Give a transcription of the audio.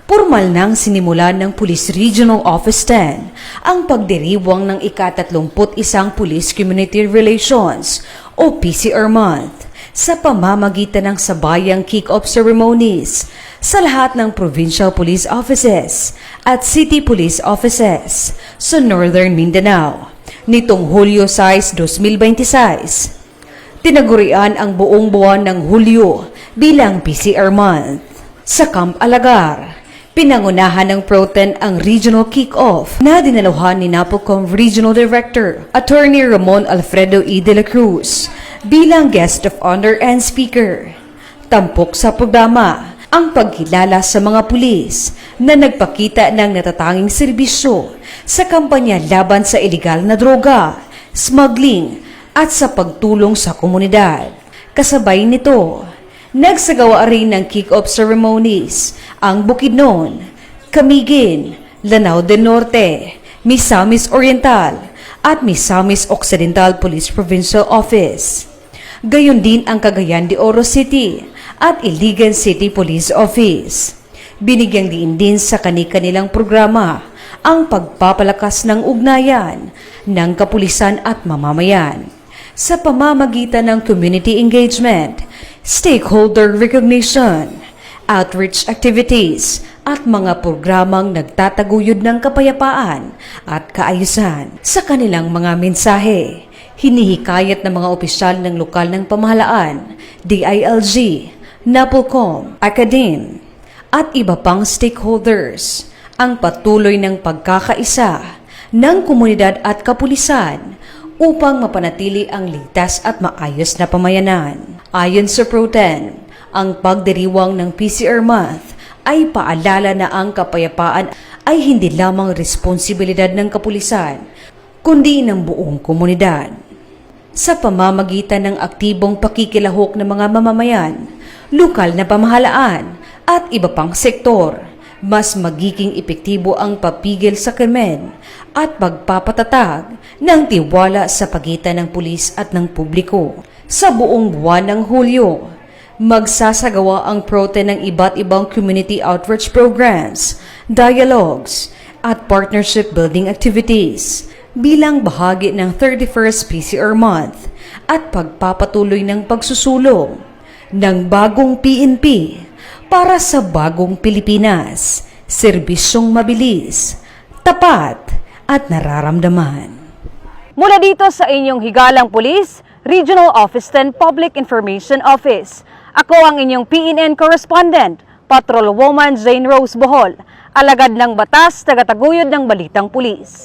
Pormal nang sinimulan ng Police Regional Office 10 ang pagdiriwang ng ika-31 Police Community Relations o PCR Month sa pamamagitan ng sabayang kick-off ceremonies sa lahat ng Provincial Police Offices at City Police Offices sa Northern Mindanao nitong Hulyo 6, 2026. Tinagurian ang buong buwan ng Hulyo bilang PCR Month. Sa Camp Alagar, pinangunahan ng Pro-10 ang regional kick-off na dinaluhan ni NAPOLCOM Regional Director Attorney Ramon Alfredo E. de la Cruz bilang guest of honor and speaker. Tampok sa programa ang pagkilala sa mga pulis na nagpakita ng natatanging serbisyo sa kampanya laban sa ilegal na droga, smuggling at sa pagtulong sa komunidad. Kasabay nito, nagsagawa rin ng kick-off ceremonies ang Bukidnon, Camiguin, Lanao del Norte, Misamis Oriental at Misamis Occidental Police Provincial Office. Gayon din ang Cagayan de Oro City at Iligan City Police Office. Binigyang diin din sa kani-kanilang programa ang pagpapalakas ng ugnayan ng kapulisan at mamamayan sa pamamagitan ng community engagement, stakeholder recognition, outreach activities, at mga programang nagtataguyod ng kapayapaan at kaayusan. Sa kanilang mga mensahe, hinihikayat ng mga opisyal ng lokal ng pamahalaan, DILG, NAPOLCOM, Academe, at iba pang stakeholders ang patuloy ng pagkakaisa ng komunidad at kapulisan upang mapanatili ang ligtas at maayos na pamayanan. Ayon sa Pro-10, ang pagdiriwang ng PCR Month ay paalala na ang kapayapaan ay hindi lamang responsibilidad ng kapulisan, kundi ng buong komunidad. Sa pamamagitan ng aktibong pakikilahok ng mga mamamayan, lokal na pamahalaan at iba pang sektor, mas magiging epektibo ang papigil sa krimen at pagpapatatag ng tiwala sa pagitan ng pulis at ng publiko. Sa buong buwan ng Hulyo, magsasagawa ang Pro-10 ng iba't ibang community outreach programs, dialogues, at partnership building activities bilang bahagi ng 31st PCR Month at pagpapatuloy ng pagsusulong ng bagong PNP para sa bagong Pilipinas, serbisyong mabilis, tapat at nararamdaman. Mula dito sa inyong higalang pulis, Regional Office 10 Public Information Office. Ako ang inyong PNN correspondent, Patrolwoman Jane Rose Bohol, alagad ng batas, tagataguyod ng balitang pulis.